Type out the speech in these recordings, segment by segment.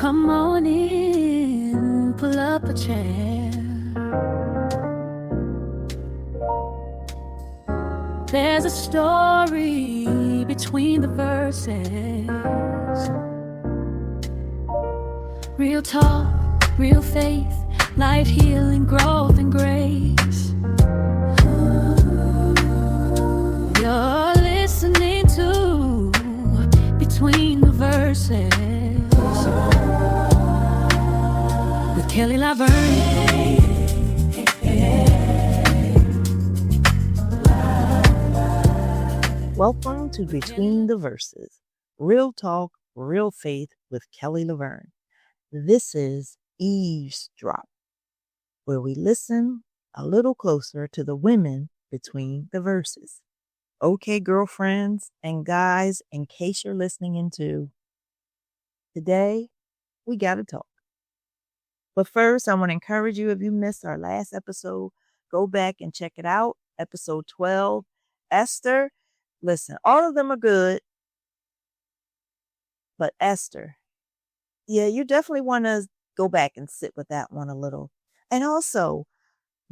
Come on in, pull up a chair. There's a story between the verses. Real talk, real faith, life, healing, growth, and grace. You're listening to Between the Verses with Kelli LaVerne. Welcome to Between the Verses, real talk, real faith with Kelli LaVerne. This is Eavesdrop, where we listen a little closer to the women between the verses. Okay, girlfriends and guys, in case you're listening into today, we got to talk. But first, I want to encourage you, if you missed our last episode, go back and check it out. Episode 12, Esther. Listen, all of them are good, but Esther, yeah, you definitely want to go back and sit with that one a little. And also,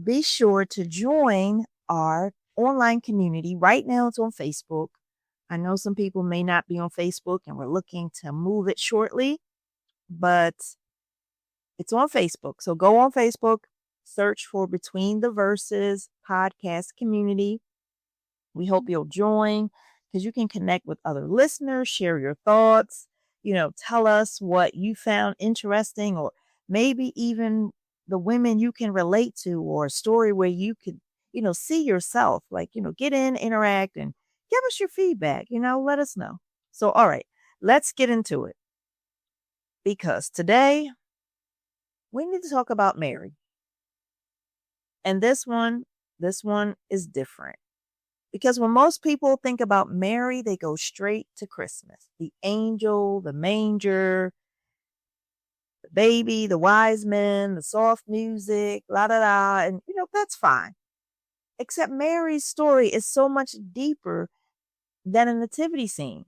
be sure to join our online community. Right now, it's on Facebook. I know some people may not be on Facebook, and we're looking to move it shortly, but it's on Facebook. So go on Facebook, search for Between the Verses podcast community. We hope you'll join because you can connect with other listeners, share your thoughts, tell us what you found interesting, or maybe even the women you can relate to, or a story where you could, see yourself, get in, interact, and give us your feedback, let us know. So, all right, let's get into it. Because today we need to talk about Mary. And this one is different. Because when most people think about Mary, they go straight to Christmas. The angel, the manger, the baby, the wise men, the soft music, la da da. And, that's fine. Except Mary's story is so much deeper than a nativity scene.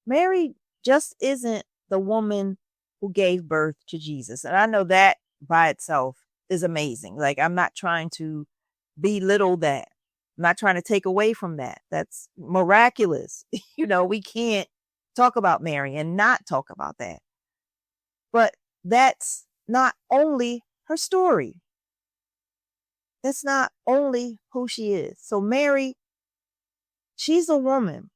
Mary just isn't the woman who gave birth to Jesus. And I know that by itself is amazing. I'm not trying to belittle that. I'm not trying to take away from that. That's miraculous. We can't talk about Mary and not talk about that. But that's not only her story. That's not only who she is. So Mary, she's a woman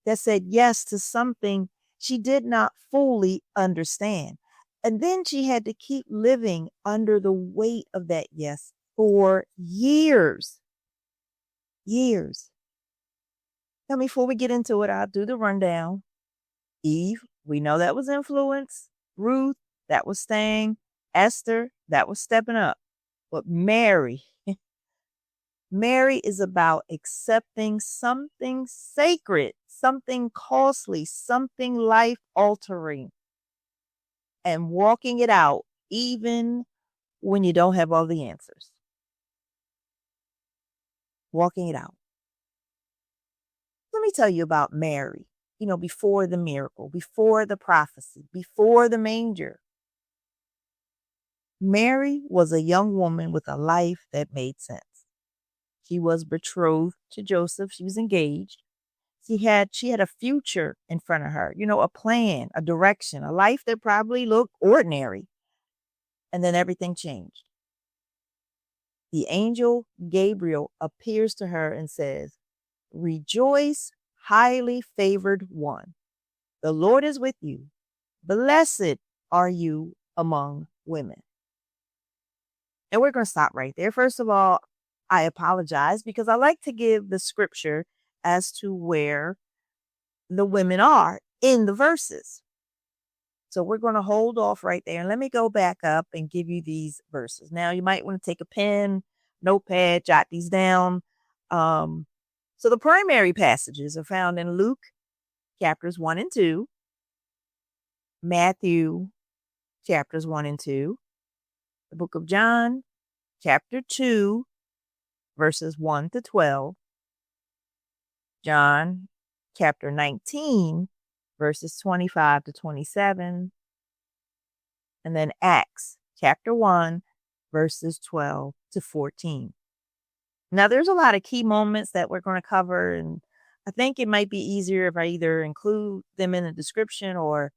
that said yes to something she did not fully understand. And then she had to keep living under the weight of that yes for years. Now, before we get into it, I'll do the rundown. Eve, we know that was influence. Ruth, that was staying. Esther, that was stepping up. But Mary is about accepting something sacred, something costly, something life-altering, and walking it out even when you don't have all the answers. Walking it out. Let me tell you about Mary, before the miracle, before the prophecy, before the manger. Mary was a young woman with a life that made sense. She was betrothed to Joseph. She was engaged. She had a future in front of her, a plan, a direction, a life that probably looked ordinary. And then everything changed. The angel Gabriel appears to her and says, "Rejoice, highly favored one. The Lord is with you. Blessed are you among women." And we're going to stop right there. First of all, I apologize because I like to give the scripture as to where the women are in the verses. So we're going to hold off right there. And let me go back up and give you these verses. Now, you might want to take a pen, notepad, jot these down. So the primary passages are found in Luke chapters 1 and 2, Matthew chapters 1 and 2, the book of John chapter 2, verses 1 to 12, John chapter 19, verses 25 to 27. And then Acts chapter 1, verses 12 to 14. Now, there's a lot of key moments that we're going to cover, and I think it might be easier if I either include them in the description or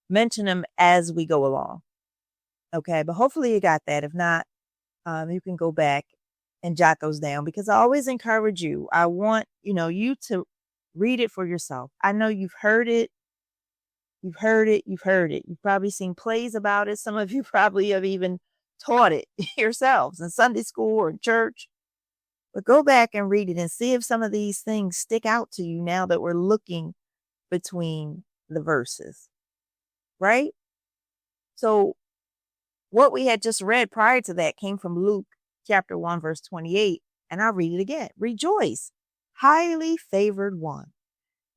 mention them as we go along. Okay, but hopefully you got that. If not, you can go back and jot those down, because I always encourage you. I want, you to read it for yourself. I know you've heard it. You've heard it. You've probably seen plays about it. Some of you probably have even taught it yourselves in Sunday school or in church. But go back and read it and see if some of these things stick out to you now that we're looking between the verses, right? So what we had just read prior to that came from Luke chapter 1, verse 28. And I'll read it again. Rejoice, highly favored one.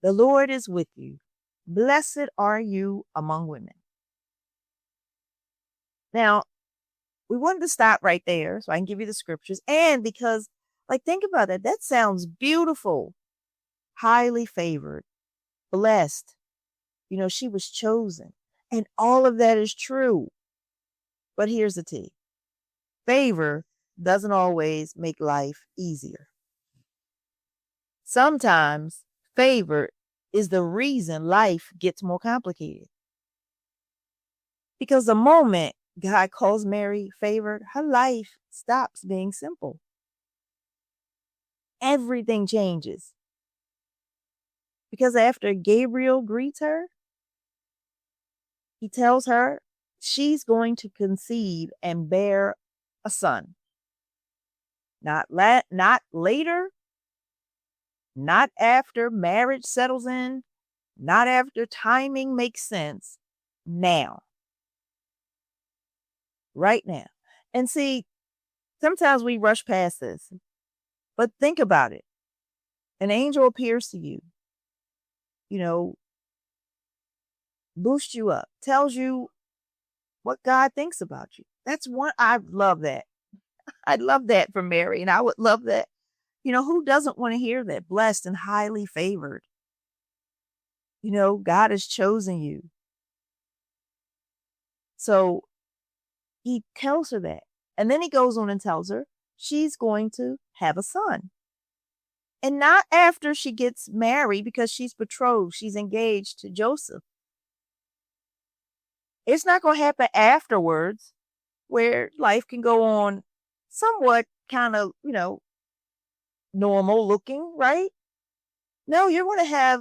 The Lord is with you. Blessed are you among women. Now, we wanted to stop right there so I can give you the scriptures. And because, think about that. That sounds beautiful. Highly favored, blessed. She was chosen. And all of that is true. But here's the tea. Favor doesn't always make life easier. Sometimes favor is the reason life gets more complicated. Because the moment God calls Mary favored, her life stops being simple. Everything changes. Because after Gabriel greets her, he tells her she's going to conceive and bear a son. Not later, not after marriage settles in, not after timing makes sense. Now. Right now. And see, sometimes we rush past this, but think about it. An angel appears to you, boosts you up, tells you what God thinks about you. That's what I love that. I'd love that for Mary, and I would love that. Who doesn't want to hear that? Blessed and highly favored. God has chosen you. So he tells her that. And then he goes on and tells her she's going to have a son. And not after she gets married, because she's betrothed, she's engaged to Joseph. It's not going to happen afterwards, where life can go on somewhat kind of, normal looking, right? No, you're going to have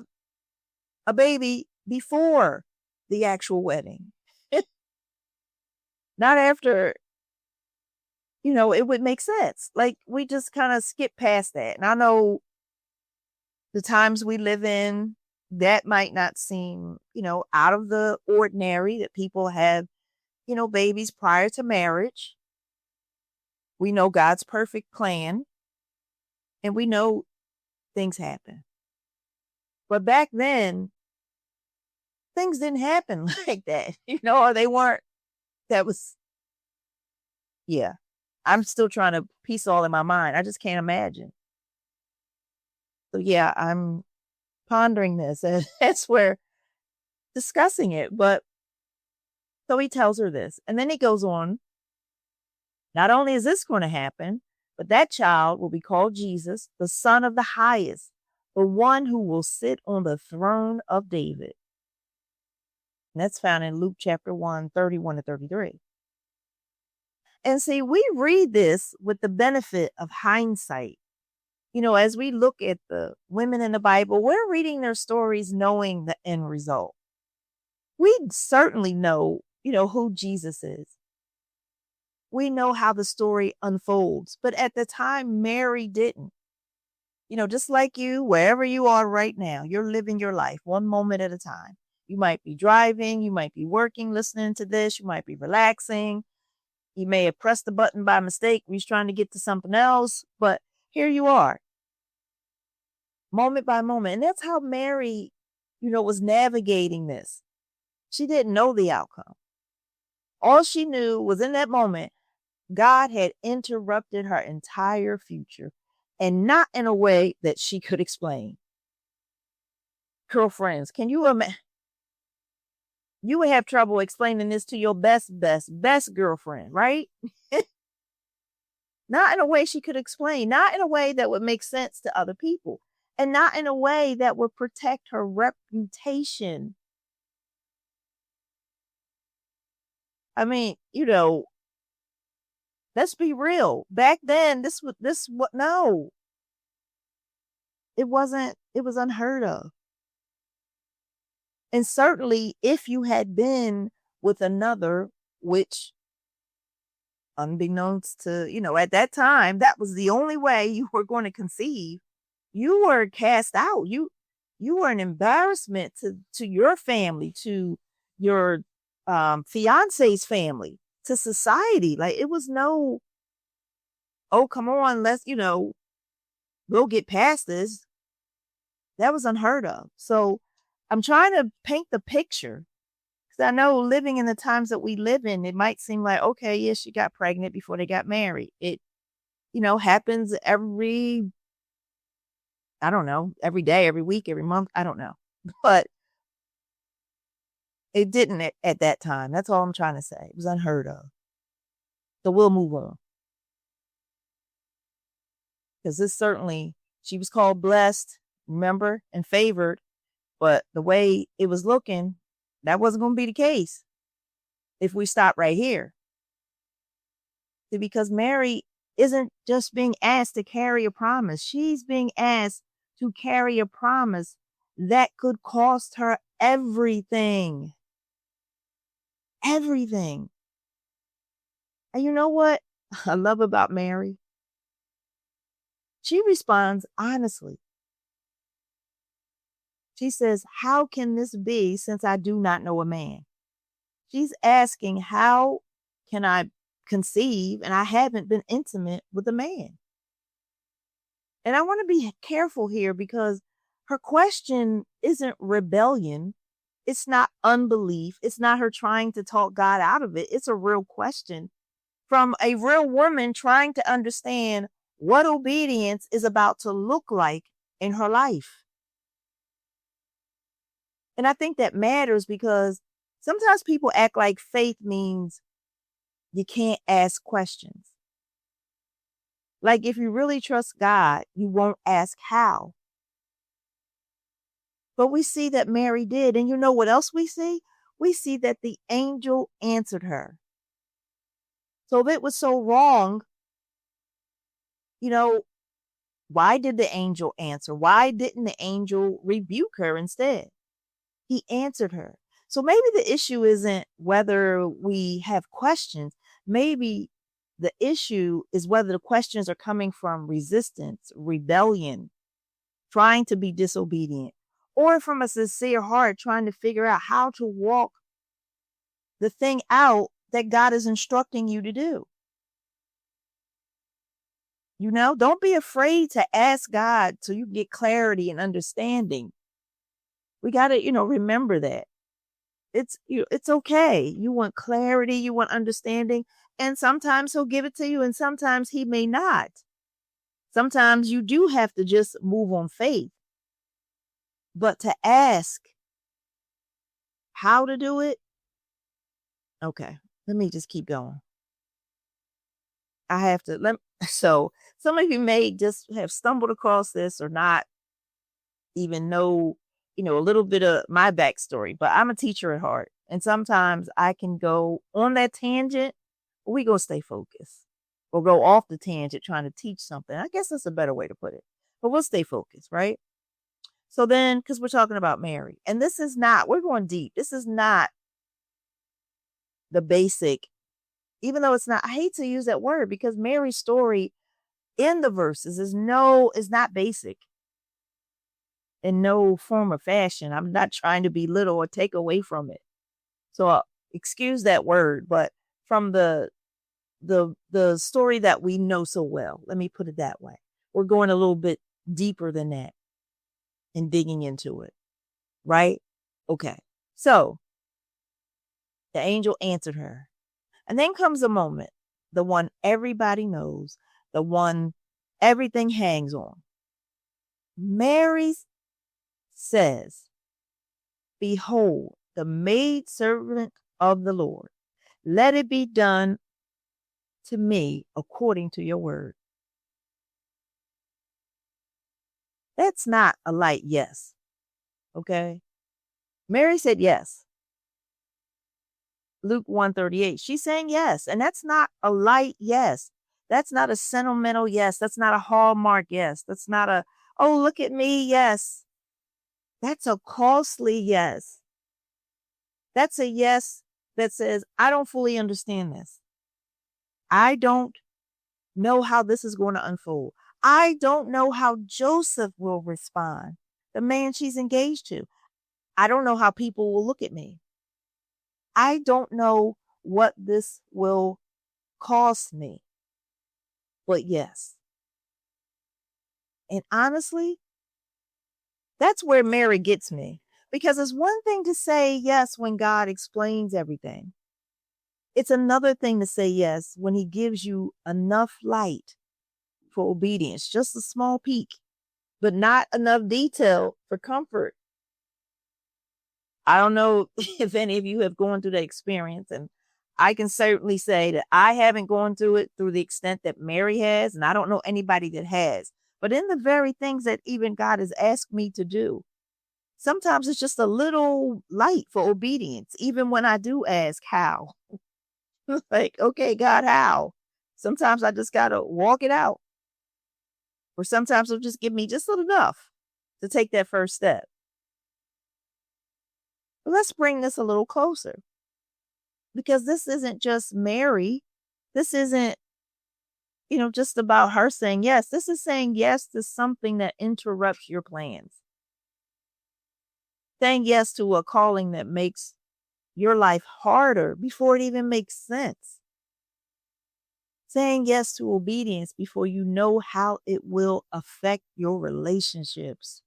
a baby before the actual wedding. Not after, it would make sense. We just kind of skip past that. And I know the times we live in, that might not seem, out of the ordinary, that people have, babies prior to marriage. We know God's perfect plan, and we know things happen. But back then, things didn't happen like that, or they weren't. That was, yeah. I'm still trying to piece all in my mind. I just can't imagine. So yeah, I'm pondering this, and that's where discussing it. But so he tells her this, and then he goes on. Not only is this going to happen, but that child will be called Jesus, the Son of the Highest, the one who will sit on the throne of David. And that's found in Luke chapter 1, 31 to 33. And see, we read this with the benefit of hindsight. As we look at the women in the Bible, we're reading their stories knowing the end result. We certainly know, who Jesus is. We know how the story unfolds. But at the time, Mary didn't. Just like you, wherever you are right now, you're living your life one moment at a time. You might be driving, you might be working, listening to this, you might be relaxing. You may have pressed the button by mistake. We was trying to get to something else, but here you are, moment by moment. And that's how Mary, was navigating this. She didn't know the outcome. All she knew was in that moment, God had interrupted her entire future, and not in a way that she could explain. Girlfriends, can you imagine? You would have trouble explaining this to your best girlfriend, right? Not in a way she could explain, not in a way that would make sense to other people, and not in a way that would protect her reputation. I mean, let's be real. Back then, no, it wasn't, it was unheard of. And certainly if you had been with another, which unbeknownst to, at that time, that was the only way you were going to conceive, you were cast out. You were an embarrassment to your family, to your fiance's family, to society. Like, it was no, oh, come on, let's, we'll get past this. That was unheard of. So I'm trying to paint the picture, because I know living in the times that we live in, it might seem like, okay, yeah, she got pregnant before they got married. It, happens every, I don't know, every day, every week, every month. I don't know. But it didn't at that time. That's all I'm trying to say. It was unheard of. So we'll move on. Because this certainly, she was called blessed, remember, and favored. But the way it was looking, that wasn't going to be the case if we stop right here. See, because Mary isn't just being asked to carry a promise. She's being asked to carry a promise that could cost her everything. Everything. And you know what I love about Mary? She responds honestly. She says, how can this be since I do not know a man? She's asking, how can I conceive and I haven't been intimate with a man? And I want to be careful here, because her question isn't rebellion. It's not unbelief. It's not her trying to talk God out of it. It's a real question from a real woman trying to understand what obedience is about to look like in her life. And I think that matters, because sometimes people act like faith means you can't ask questions. Like, if you really trust God, you won't ask how. But we see that Mary did. And you know what else we see? We see that the angel answered her. So if it was so wrong, why did the angel answer? Why didn't the angel rebuke her instead? He answered her. So maybe the issue isn't whether we have questions. Maybe the issue is whether the questions are coming from resistance, rebellion, trying to be disobedient, or from a sincere heart trying to figure out how to walk the thing out that God is instructing you to do. Don't be afraid to ask God so you get clarity and understanding. We got to, remember that. It's okay. You want clarity, you want understanding, and sometimes he'll give it to you and sometimes he may not. Sometimes you do have to just move on faith. But to ask how to do it, okay, let me just keep going. I have to so some of you may just have stumbled across this or not even know, a little bit of my backstory, but I'm a teacher at heart. And sometimes I can go on that tangent, or we go stay focused, or go off the tangent trying to teach something. I guess that's a better way to put it, but we'll stay focused, right? So then, because we're talking about Mary, and we're going deep. This is not the basic, even though it's not, I hate to use that word, because Mary's story in the verses is not basic in no form or fashion. I'm not trying to belittle or take away from it. So excuse that word, but from the story that we know so well, let me put it that way. We're going a little bit deeper than that and digging into it, right? Okay. So the angel answered her. And then comes a moment, the one everybody knows, the one everything hangs on. Mary says, behold, the maid servant of the Lord. Let it be done to me according to your word. That's not a light yes. Okay. Mary said yes. Luke 138. She's saying yes. And that's not a light yes. That's not a sentimental yes. That's not a hallmark yes. That's not a, oh, look at me yes. That's a costly yes. That's a yes that says, I don't fully understand this. I don't know how this is going to unfold. I don't know how Joseph will respond, the man she's engaged to. I don't know how people will look at me. I don't know what this will cost me. But yes. And honestly, that's where Mary gets me. Because it's one thing to say yes when God explains everything. It's another thing to say yes when he gives you enough light for obedience, just a small peek, but not enough detail for comfort. I don't know if any of you have gone through the experience, and I can certainly say that I haven't gone through it through the extent that Mary has, and I don't know anybody that has. But in the very things that even God has asked me to do, sometimes it's just a little light for obedience, even when I do ask how. Like, okay, God, how? Sometimes I just got to walk it out. Or sometimes it'll just give me just enough to take that first step. But let's bring this a little closer. Because this isn't just Mary. This isn't, just about her saying yes. This is saying yes to something that interrupts your plans. Saying yes to a calling that makes your life harder before it even makes sense. Saying yes to obedience before you know how it will affect your relationships.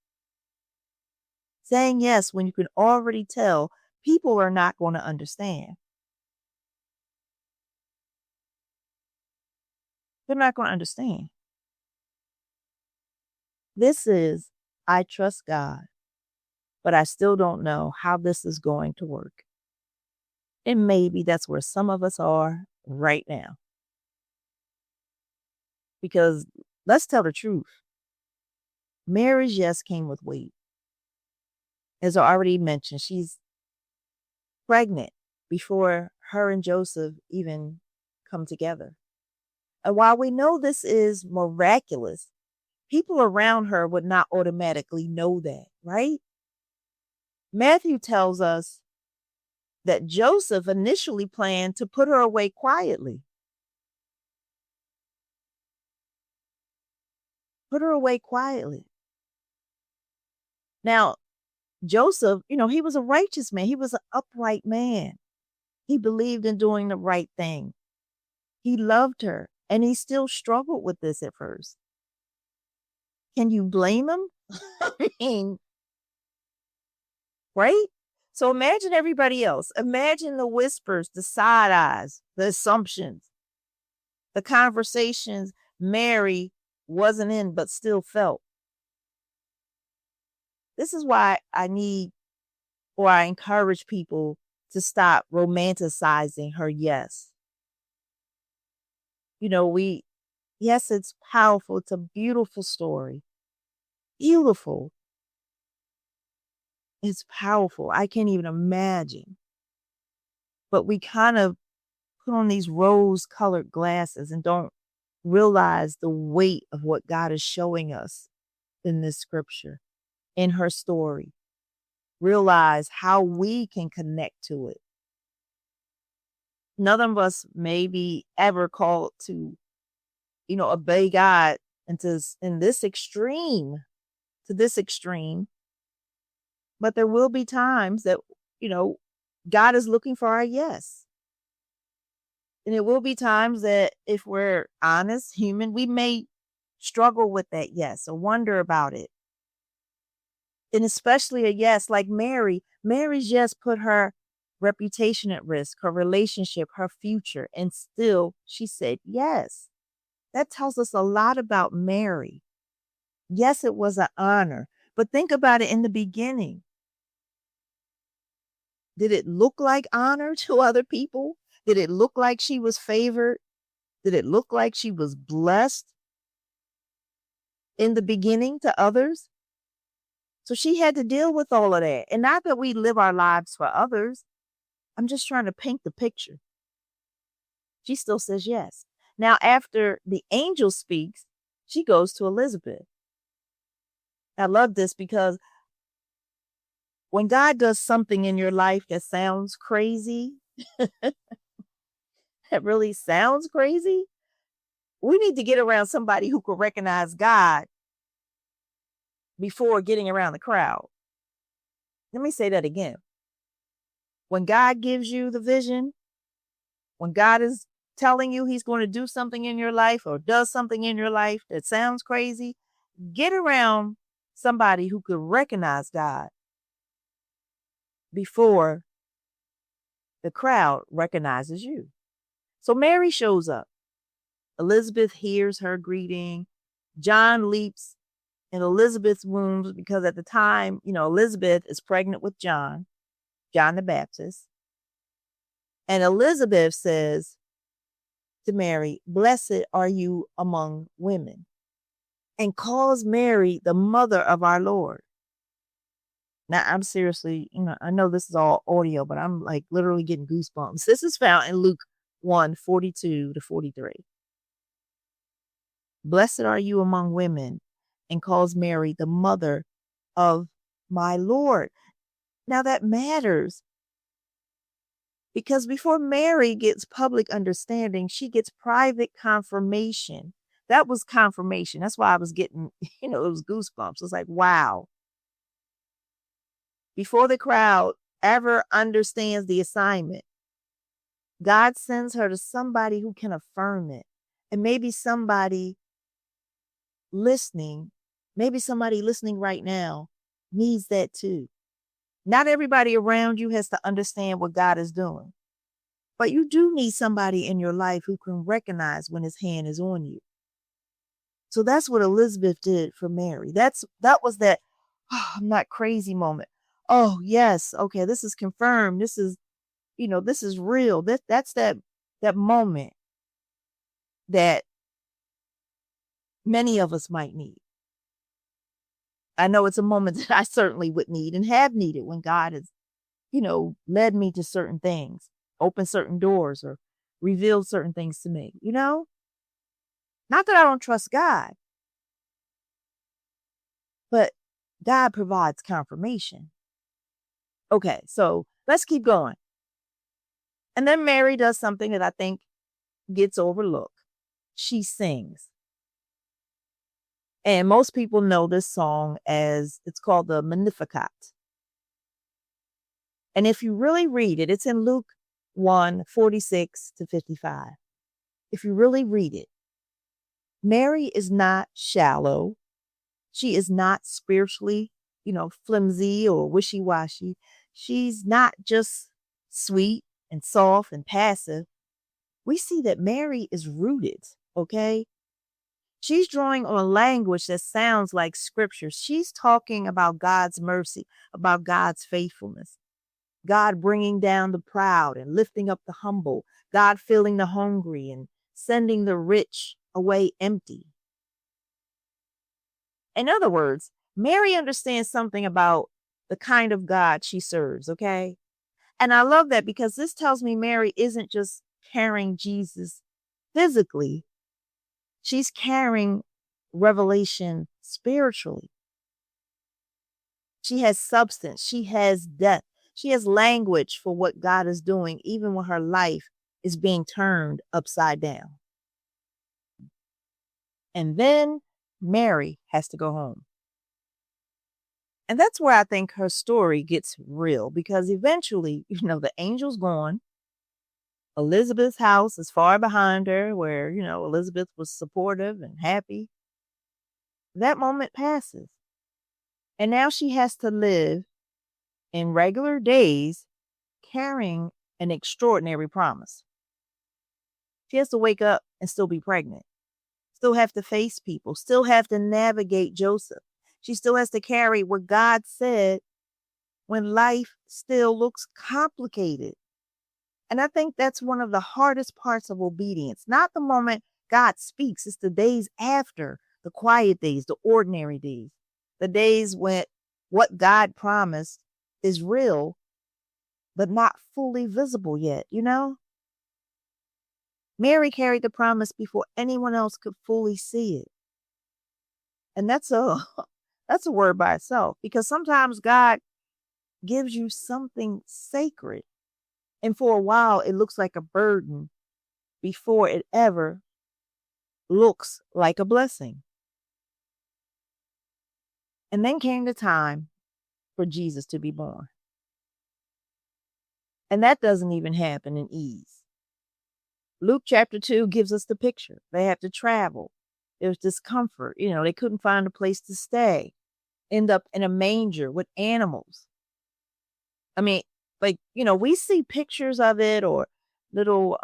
Saying yes when you can already tell people are not going to understand. They're not going to understand. This is, I trust God, but I still don't know how this is going to work. And maybe that's where some of us are right now. Because let's tell the truth. Mary's yes came with weight. As I already mentioned, she's pregnant before her and Joseph even come together. And while we know this is miraculous, people around her would not automatically know that, right? Matthew tells us that Joseph initially planned to put her away quietly. Put her away quietly. Now, Joseph, he was a righteous man. He was an upright man. He believed in doing the right thing. He loved her, and he still struggled with this at first. Can you blame him? I mean, right? So imagine everybody else. Imagine the whispers, the side eyes, the assumptions, the conversations Mary wasn't in but still felt. This is why I encourage people to stop romanticizing her yes. Yes, it's powerful. It's a beautiful story. Beautiful. It's powerful. I can't even imagine. But we kind of put on these rose-colored glasses and don't realize the weight of what God is showing us in this scripture, in her story. Realize how we can connect to it. None of us may be ever called to, obey God to this extreme. But there will be times that, God is looking for our yes. And it will be times that if we're honest, human, we may struggle with that yes or wonder about it. And especially a yes like Mary. Mary's yes put her reputation at risk, her relationship, her future, and still she said yes. That tells us a lot about Mary. Yes, it was an honor, but think about it in the beginning. Did it look like honor to other people? Did it look like she was favored? Did it look like she was blessed in the beginning to others? So she had to deal with all of that. And not that we live our lives for others. I'm just trying to paint the picture. She still says yes. Now, after the angel speaks, she goes to Elizabeth. I love this because when God does something in your life that sounds crazy, that really sounds crazy, we need to get around somebody who can recognize God before getting around the crowd. Let me say that again. When God gives you the vision, when God is telling you he's going to do something in your life or does something in your life that sounds crazy, get around somebody who could recognize God before the crowd recognizes you. So Mary shows up. Elizabeth hears her greeting. John leaps in Elizabeth's womb because at the time, Elizabeth is pregnant with John the Baptist. And Elizabeth says to Mary, "Blessed are you among women," and calls Mary the mother of our Lord. Now, I'm seriously, I know this is all audio, but I'm like literally getting goosebumps. This is found in Luke 1:42-43. Blessed are you among women, and calls Mary the mother of my Lord. Now that matters because before Mary gets public understanding, she gets private confirmation. That was confirmation. That's why I was getting, those goosebumps. It's like, wow. Before the crowd ever understands the assignment, God sends her to somebody who can affirm it. And maybe somebody listening right now needs that too. Not everybody around you has to understand what God is doing, but you do need somebody in your life who can recognize when his hand is on you. So that's what Elizabeth did for Mary. That was that, I'm not crazy moment. Oh yes. Okay. This is confirmed. This is, this is real. That's that moment that many of us might need. I know it's a moment that I certainly would need and have needed when God has, led me to certain things, opened certain doors or revealed certain things to me, Not that I don't trust God, but God provides confirmation. Okay, so let's keep going. And then Mary does something that I think gets overlooked. She sings. And most people know this song as, it's called the Magnificat. And if you really read it, it's in Luke 1:46-55. If you really read it, Mary is not shallow. She is not spiritually, flimsy or wishy-washy. She's not just sweet and soft and passive. We see that Mary is rooted, okay? She's drawing on a language that sounds like scripture. She's talking about God's mercy, about God's faithfulness, God bringing down the proud and lifting up the humble, God filling the hungry and sending the rich away empty. In other words, Mary understands something about the kind of God she serves, okay? And I love that because this tells me Mary isn't just carrying Jesus physically. She's carrying revelation spiritually. She has substance. She has depth. She has language for what God is doing, even when her life is being turned upside down. And then Mary has to go home. And that's where I think her story gets real, because eventually, the angel's gone. Elizabeth's house is far behind her, where, Elizabeth was supportive and happy. That moment passes. And now she has to live in regular days carrying an extraordinary promise. She has to wake up and still be pregnant, still have to face people, still have to navigate Joseph. She still has to carry what God said when life still looks complicated. And I think that's one of the hardest parts of obedience. Not the moment God speaks, it's the days after, the quiet days, the ordinary days, the days when what God promised is real, but not fully visible yet, you know? Mary carried the promise before anyone else could fully see it. And that's a that's a word by itself, because sometimes God gives you something sacred, and for a while it looks like a burden before it ever looks like a blessing. And then came the time for Jesus to be born. And that doesn't even happen in ease. Luke chapter 2 gives us the picture. They have to travel. There's discomfort. They couldn't find a place to stay. End up in a manger with animals. I mean, we see pictures of it, or little,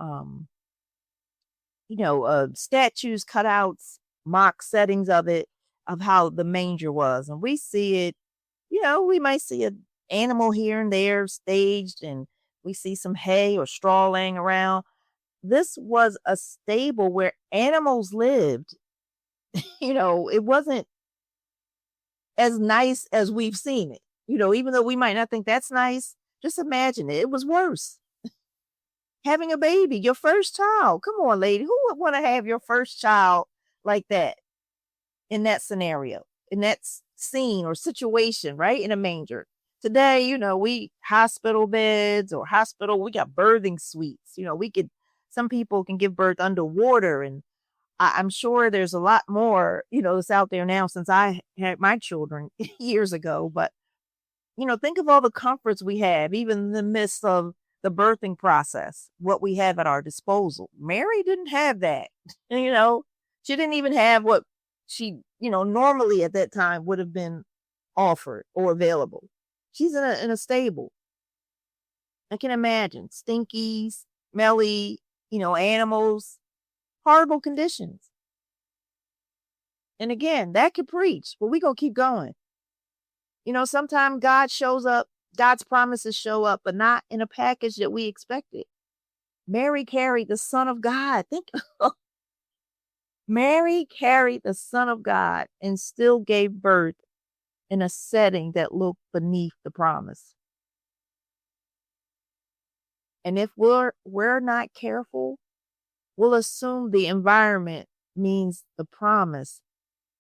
statues, cutouts, mock settings of it, of how the manger was. And we see it, we might see an animal here and there staged, and we see some hay or straw laying around. This was a stable where animals lived. It wasn't as nice as we've seen it. Even though we might not think that's nice, just imagine it. It was worse. Having a baby, your first child. Come on, lady. Who would want to have your first child like that, in that scenario, in that scene or situation, right? In a manger. Today, we hospital beds or we got birthing suites. Some people can give birth underwater, and I'm sure there's a lot more, that's out there now since I had my children years ago. But, think of all the comforts we have, even in the midst of the birthing process, what we have at our disposal. Mary didn't have that. She didn't even have what she, normally at that time would have been offered or available. She's in a stable. I can imagine stinky, smelly, animals, horrible conditions. And again, that could preach, but we gonna keep going. Sometimes God shows up, God's promises show up, but not in a package that we expected. Mary carried the Son of God. Mary carried the Son of God and still gave birth in a setting that looked beneath the promise. And if we're not careful, we'll assume the environment means the promise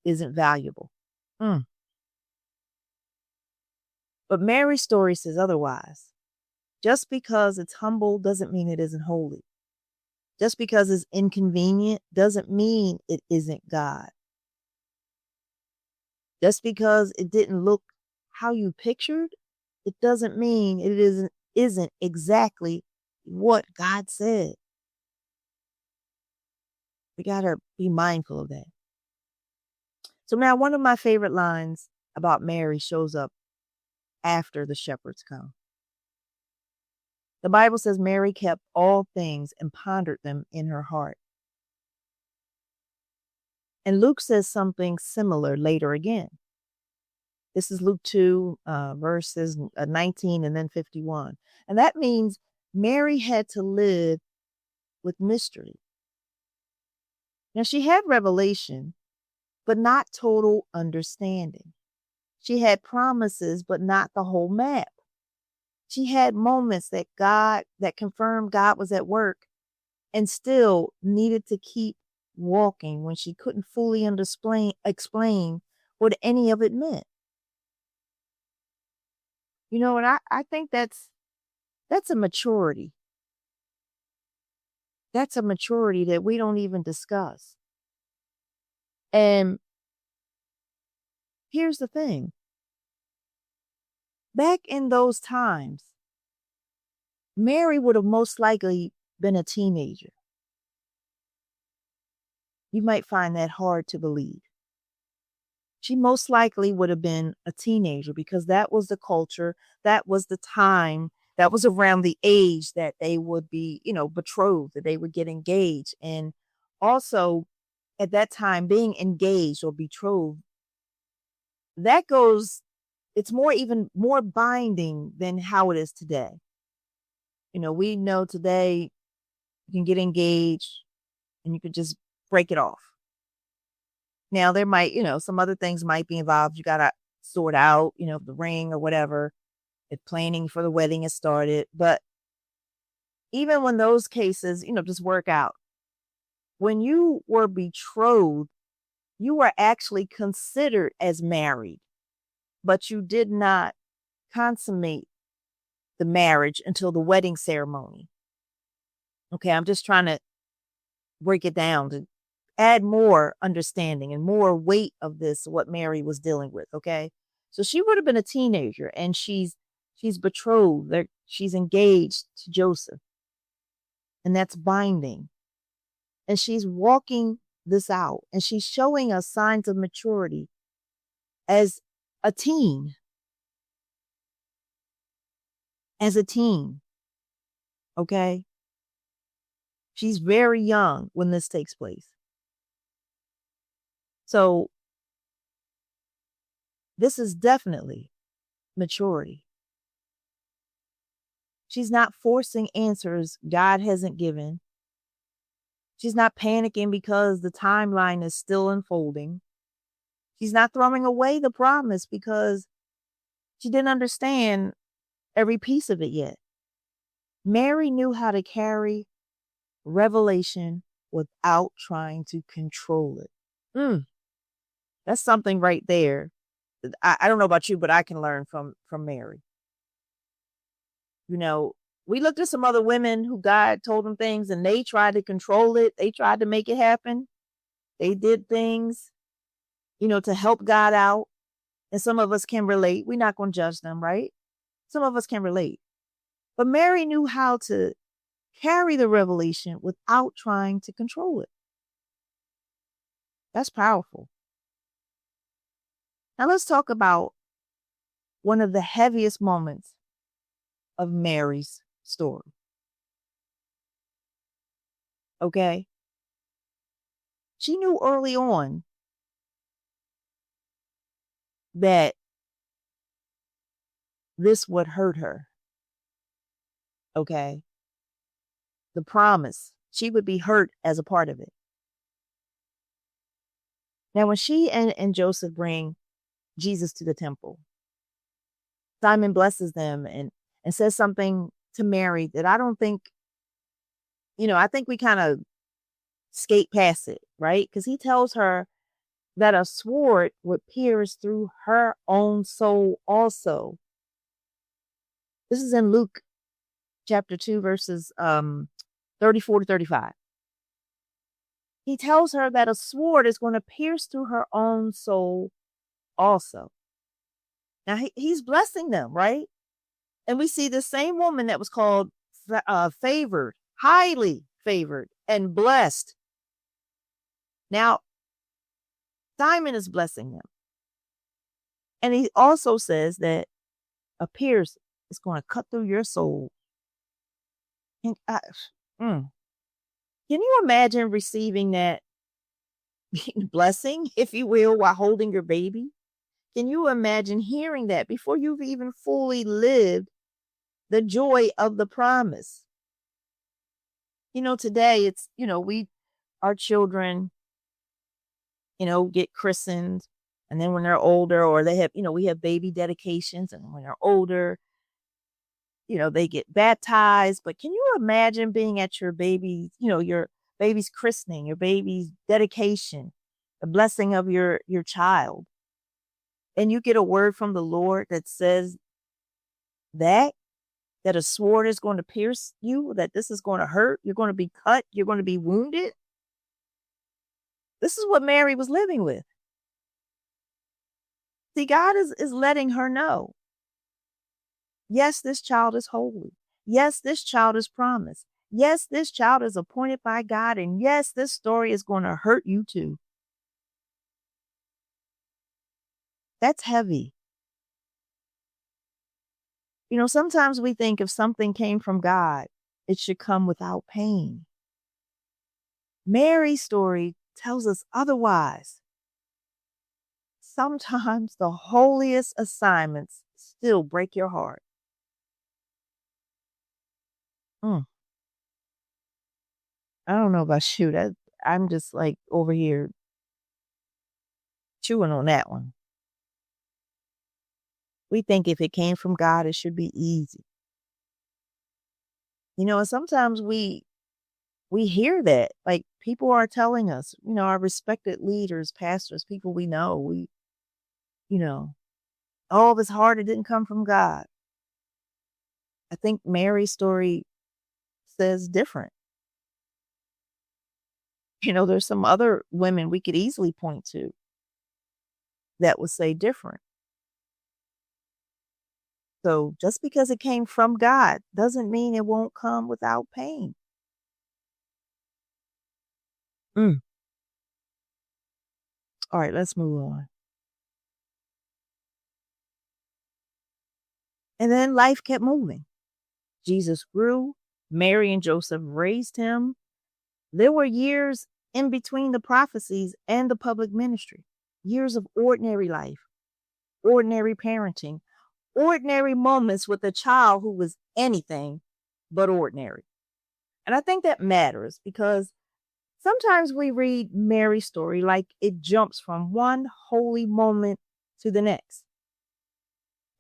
isn't valuable. But Mary's story says otherwise. Just because it's humble doesn't mean it isn't holy. Just because it's inconvenient doesn't mean it isn't God. Just because it didn't look how you pictured, it doesn't mean it isn't exactly what God said. We got to be mindful of that. So now one of my favorite lines about Mary shows up after the shepherds come. The Bible says Mary kept all things and pondered them in her heart. And Luke says something similar later again. This is Luke 2, verses 19 and then 51. And that means Mary had to live with mystery. Now, she had revelation, but not total understanding. She had promises, but not the whole map. She had moments that confirmed God was at work, and still needed to keep walking when she couldn't fully explain what any of it meant. And I think that's a maturity. That's a maturity that we don't even discuss. And here's the thing. Back in those times, Mary would have most likely been a teenager. You might find that hard to believe. She most likely would have been a teenager, because that was the culture, that was the time, that was around the age that they would be, betrothed, that they would get engaged. And also at that time, being engaged or betrothed, that goes it's even more binding than how it is today. We know today you can get engaged and you can just break it off. Now there might, some other things might be involved. You got to sort out, the ring or whatever. If planning for the wedding has started. But even when those cases, just work out, when you were betrothed, you were actually considered as married, but you did not consummate the marriage until the wedding ceremony. Okay, I'm just trying to break it down to add more understanding and more weight of this, what Mary was dealing with. Okay, so she would have been a teenager, and she's betrothed. She's engaged to Joseph, and that's binding. And she's walking this out, and she's showing us signs of maturity as a teen. Okay, she's very young when this takes place. So this is definitely maturity. She's not forcing answers God hasn't given. She's not panicking because the timeline is still unfolding. She's not throwing away the promise because she didn't understand every piece of it yet. Mary knew how to carry revelation without trying to control it. That's something right there. I don't know about you, but I can learn from Mary. We looked at some other women who God told them things and they tried to control it. They tried to make it happen. They did things, to help God out. And some of us can relate. We're not going to judge them, right? Some of us can relate. But Mary knew how to carry the revelation without trying to control it. That's powerful. Now let's talk about one of the heaviest moments of Mary's story. Okay? She knew early on that this would hurt her. Okay? The promise, she would be hurt as a part of it. Now, when she and Joseph bring Jesus to the temple, Simon blesses them and says something to Mary that I don't think, I think we kind of skate past it, right? Because he tells her that a sword would pierce through her own soul also. This is in Luke chapter 2, verses 34 to 35. He tells her that a sword is going to pierce through her own soul also. Now, he's blessing them, right? And we see the same woman that was called favored, highly favored, and blessed. Now, Simon is blessing them. And he also says that a pierce is going to cut through your soul. And can you imagine receiving that blessing, if you will, while holding your baby? Can you imagine hearing that before you've even fully lived the joy of the promise? Today it's, our children, get christened. And then when they're older, or they have, we have baby dedications. And when they're older, they get baptized. But can you imagine being at your baby, your baby's christening, your baby's dedication, the blessing of your child? And you get a word from the Lord that says that a sword is going to pierce you, that this is going to hurt, you're going to be cut, you're going to be wounded. This is what Mary was living with. See, God is letting her know, yes, this child is holy. Yes, this child is promised. Yes, this child is appointed by God. And yes, this story is going to hurt you too. That's heavy. Sometimes we think if something came from God, it should come without pain. Mary's story tells us otherwise. sometimes the holiest assignments still break your heart. Mm, I don't know about you. I'm just like over here chewing on that one. We think if it came from God, it should be easy. And sometimes we hear that. Like people are telling us, our respected leaders, pastors, people we know, you know, oh, if it's hard, it didn't come from God. I think Mary's story says different. There's some other women we could easily point to that would say different. So just because it came from God doesn't mean it won't come without pain. Mm. All right, let's move on. And then life kept moving. Jesus grew. Mary and Joseph raised him. There were years in between the prophecies and the public ministry, years of ordinary life, ordinary parenting, ordinary moments with a child who was anything but ordinary. And I think that matters because sometimes we read Mary's story like it jumps from one holy moment to the next.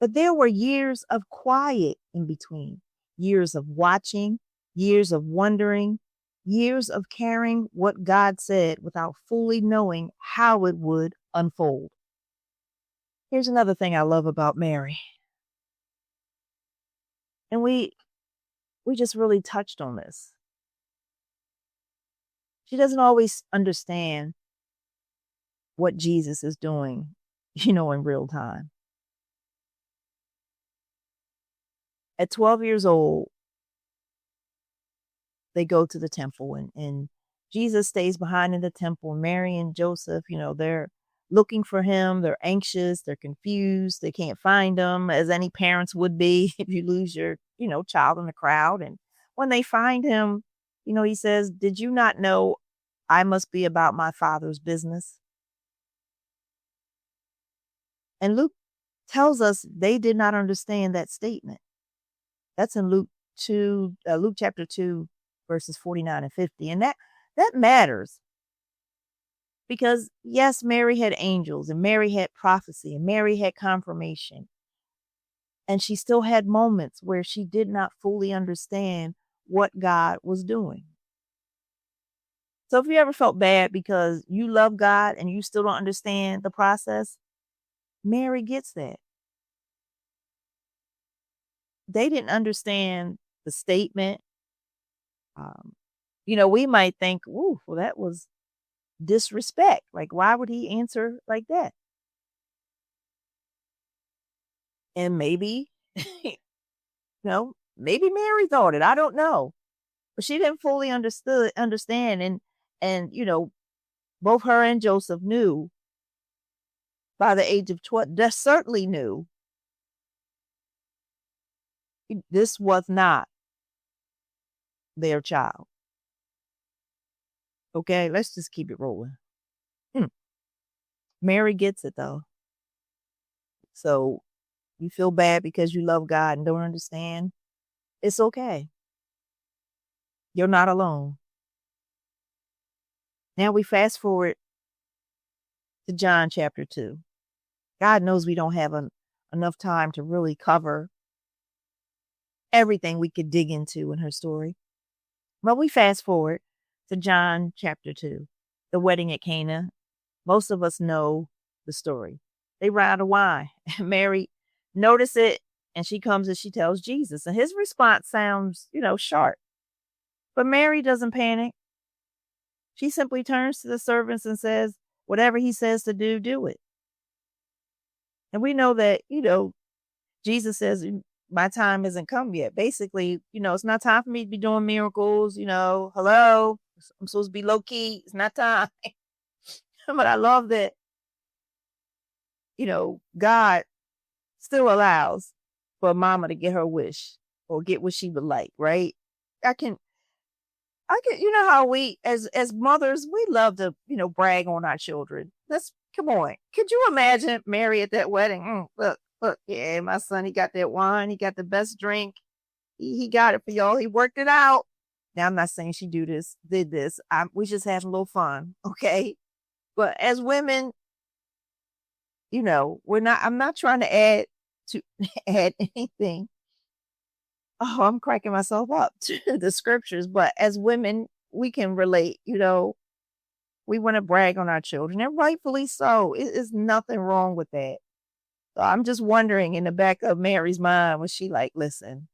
But there were years of quiet in between, years of watching, years of wondering, years of carrying what God said without fully knowing how it would unfold. Here's another thing I love about Mary. And we just really touched on this. She doesn't always understand what Jesus is doing, in real time. At 12 years old, they go to the temple and Jesus stays behind in the temple. Mary and Joseph, they're looking for him. They're anxious. They're confused. They can't find him, as any parents would be if you lose your, child in the crowd. And when they find him, he says, "Did you not know I must be about my Father's business?" And Luke tells us they did not understand that statement. That's in Luke chapter 2, verses 49 and 50. And that matters because yes, Mary had angels and Mary had prophecy and Mary had confirmation. And she still had moments where she did not fully understand what God was doing. So if you ever felt bad because you love God and you still don't understand the process, Mary gets that. They didn't understand the statement. We might think, "Ooh, well, that was disrespect. Like, why would he answer like that?" And maybe, maybe Mary thought it. I don't know, but she didn't fully understand. And both her and Joseph knew by the age of 12. They certainly knew this was not their child. Okay, let's just keep it rolling. Mary gets it though. So you feel bad because you love God and don't understand. It's okay. You're not alone. Now we fast forward to John chapter 2. God knows we don't have enough time to really cover everything we could dig into in her story. But we fast forward to John chapter 2, the wedding at Cana. Most of us know the story. They run out of wine. Mary notices it and she comes and she tells Jesus. And his response sounds, sharp. But Mary doesn't panic. She simply turns to the servants and says, "Whatever he says to do, do it." And we know that, Jesus says, "My time hasn't come yet." Basically, it's not time for me to be doing miracles. Hello, I'm supposed to be low key. It's not time. But I love that, God still allows for a mama to get her wish or get what she would like, right? I can, how we, as mothers, we love to, brag on our children. Let's Come on. Could you imagine Mary at that wedding? Look, yeah, my son, he got that wine. He got the best drink. He got it for y'all. He worked it out. Now, I'm not saying she did this. We just having a little fun. Okay. But as women, I'm not trying to add to add anything. Oh, I'm cracking myself up to the scriptures. But as women, we can relate, we want to brag on our children, and rightfully so. It is nothing wrong with that. So I'm just wondering in the back of Mary's mind, was she like, listen,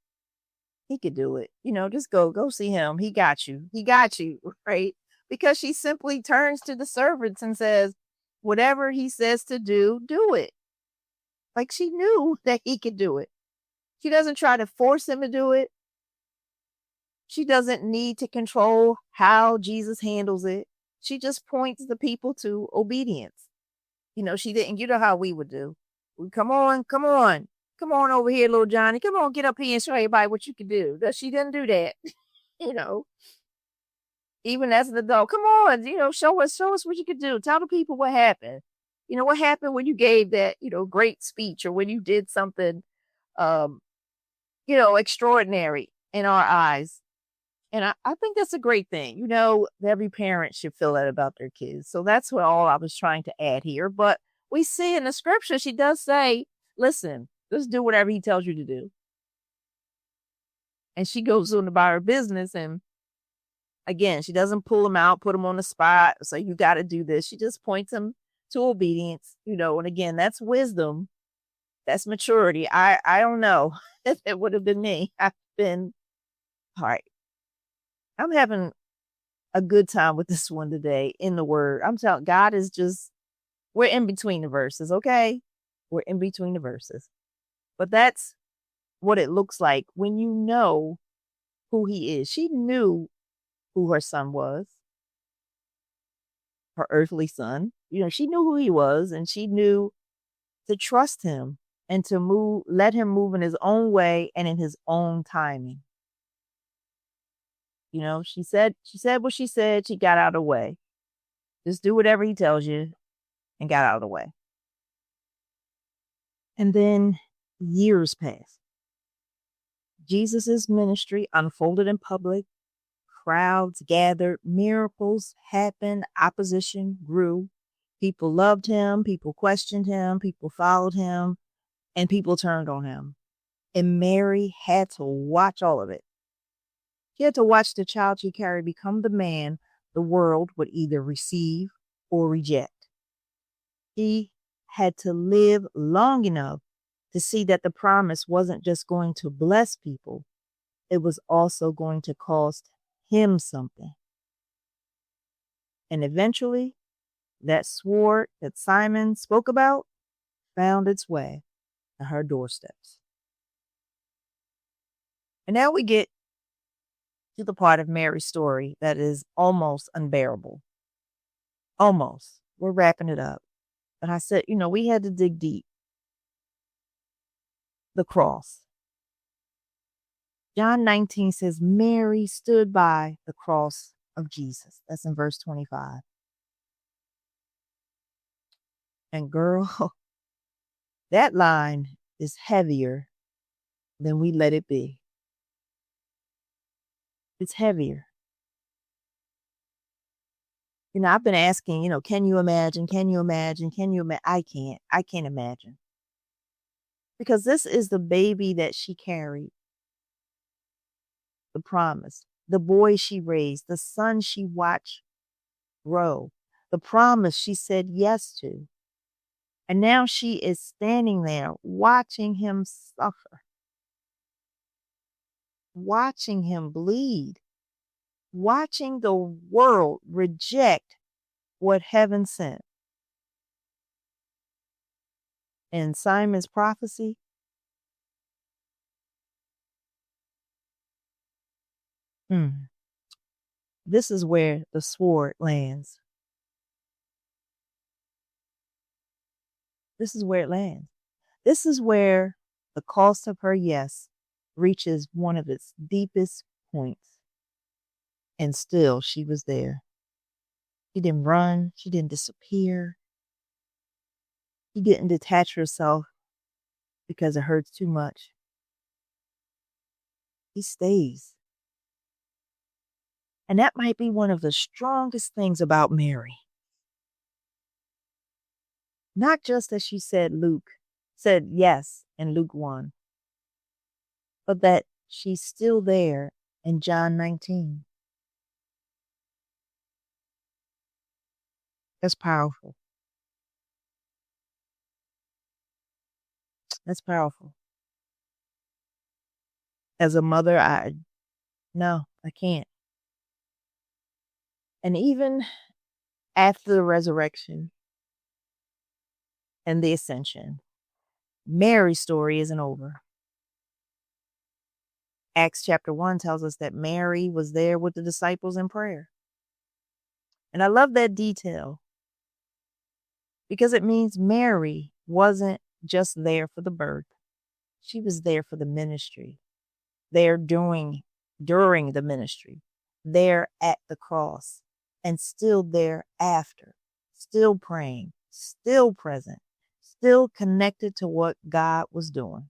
he could do it. Just go see him. He got you. He got you, right? Because she simply turns to the servants and says, whatever he says to do, do it. Like she knew that he could do it. She doesn't try to force him to do it. She doesn't need to control how Jesus handles it. She just points the people to obedience. She didn't, how we would do. Come on over here, little Johnny. Come on, get up here and show everybody what you can do. She didn't do that. Even as an adult, come on, show us what you could do. Tell the people what happened. What happened when you gave that, great speech, or when you did something, extraordinary in our eyes. And I think that's a great thing. Every parent should feel that about their kids. So that's all I was trying to add here. But we see in the scripture, she does say, listen, just do whatever he tells you to do. And she goes on about her business. And again, she doesn't pull him out, put him on the spot. So you got to do this. She just points him to obedience, and again, that's wisdom. That's maturity. I don't know if it would have been me. I've been, all right. I'm having a good time with this one today in the word. I'm telling God is just, we're in between the verses, okay? We're in between the verses. But that's what it looks like when you know who he is. She knew who her son was, her earthly son. She knew who he was, and she knew to trust him and to let him move in his own way and in his own timing. She said what she said. She got out of the way. Just do whatever he tells you, and got out of the way. And then years passed. Jesus's ministry unfolded in public. Crowds gathered. Miracles happened. Opposition grew. People loved him. People questioned him. People followed him. And people turned on him. And Mary had to watch all of it. She had to watch the child she carried become the man the world would either receive or reject. She had to live long enough to see that the promise wasn't just going to bless people, it was also going to cost him something. And eventually, that sword that Simon spoke about found its way to her doorsteps. And now we get to the part of Mary's story that is almost unbearable. Almost. We're wrapping it up. But I said, we had to dig deep. The cross. John 19 says, Mary stood by the cross of Jesus. That's in verse 25. And girl, that line is heavier than we let it be. It's heavier. I've been asking, can you imagine? Can you imagine? Can you imagine? I can't imagine. Because this is the baby that she carried. The promise. The boy she raised. The son she watched grow. The promise she said yes to. And now she is standing there watching him suffer. Watching him bleed. Watching the world reject what heaven sent. And Simon's prophecy, this is where the sword lands. This is where it lands. This is where the cost of her yes reaches one of its deepest points. And still she was there. She didn't run. She didn't disappear. She didn't detach herself because it hurts too much. He stays. And that might be one of the strongest things about Mary. Not just that she said yes in Luke 1, but that she's still there in John 19. That's powerful. That's powerful. As a mother, no, I can't. And even after the resurrection and the ascension, Mary's story isn't over. Acts chapter 1 tells us that Mary was there with the disciples in prayer. And I love that detail because it means Mary wasn't just there for the birth. She was there for the ministry. There during the ministry. There at the cross. And still there after. Still praying. Still present. Still connected to what God was doing.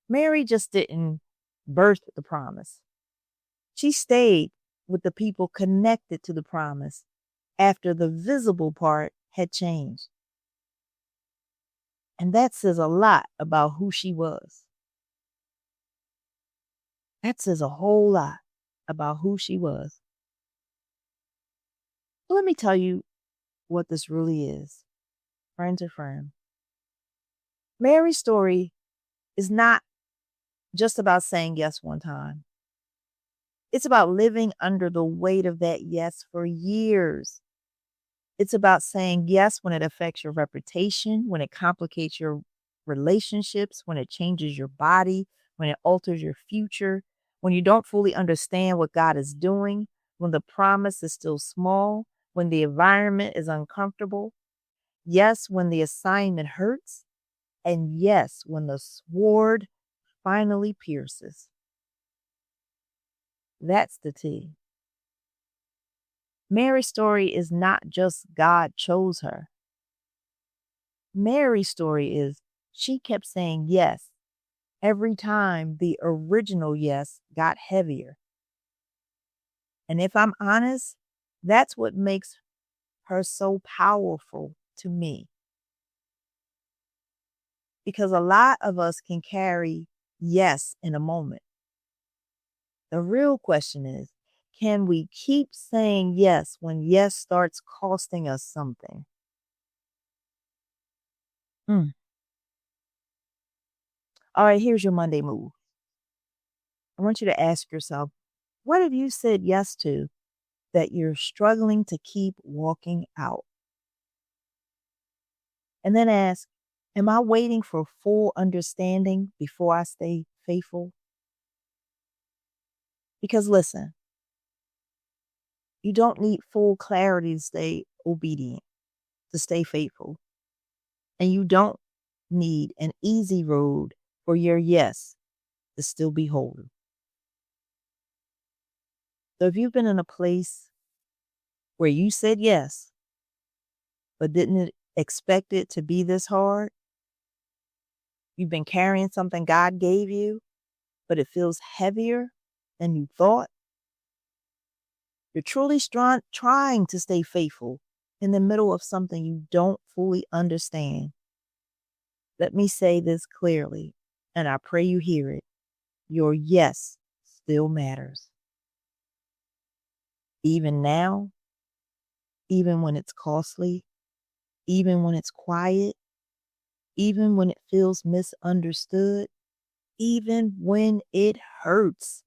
Mary just didn't birth the promise. She stayed with the people connected to the promise after the visible part had changed. And that says a lot about who she was. That says a whole lot about who she was. Let me tell you what this really is, friend to friend. Mary's story is not just about saying yes one time. It's about living under the weight of that yes for years. It's about saying yes when it affects your reputation, when it complicates your relationships, when it changes your body, when it alters your future, when you don't fully understand what God is doing, when the promise is still small, when the environment is uncomfortable. Yes, when the assignment hurts. And yes, when the sword finally pierces. That's the T. Mary's story is not just God chose her. Mary's story is she kept saying yes every time the original yes got heavier. And if I'm honest, that's what makes her so powerful to me. Because a lot of us can carry yes in a moment. The real question is, can we keep saying yes when yes starts costing us something? All right, here's your Monday move. I want you to ask yourself, what have you said yes to that you're struggling to keep walking out? And then ask, am I waiting for full understanding before I stay faithful? Because listen, you don't need full clarity to stay obedient, to stay faithful. And you don't need an easy road for your yes to still be whole. So if you've been in a place where you said yes, but didn't expect it to be this hard, you've been carrying something God gave you, but it feels heavier than you thought, you're truly trying to stay faithful in the middle of something you don't fully understand. Let me say this clearly, and I pray you hear it. Your yes still matters. Even now, even when it's costly, even when it's quiet, even when it feels misunderstood, even when it hurts,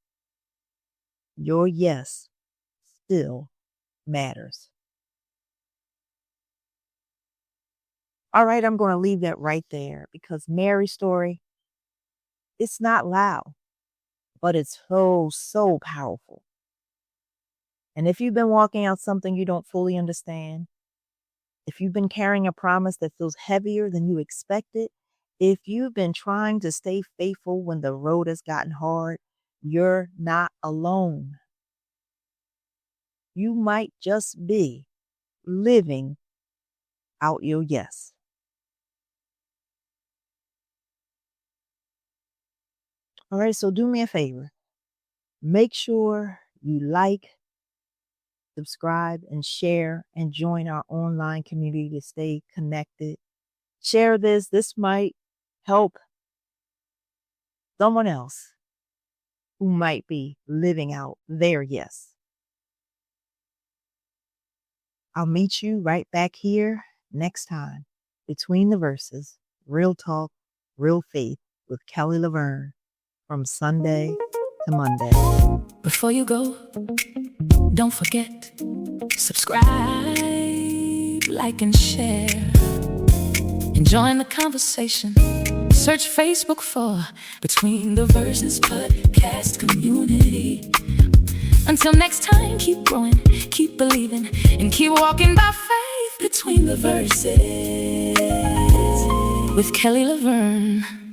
your yes still matters. All right, I'm going to leave that right there because Mary's story, it's not loud, but it's so powerful. And if you've been walking out something you don't fully understand, if you've been carrying a promise that feels heavier than you expected, if you've been trying to stay faithful when the road has gotten hard, you're not alone. You might just be living out your yes. All right, so do me a favor. Make sure you like, subscribe, and share, and join our online community to stay connected. Share this. This might help someone else who might be living out their yes. I'll meet you right back here next time. Between the Verses, Real Talk, Real Faith with Kelli LaVerne from Sunday to Monday. Before you go, don't forget, subscribe, like, and share. And join the conversation. Search Facebook for Between the Verses podcast community. Until next time, keep growing, keep believing, and keep walking by faith between the verses with Kelli LaVerne.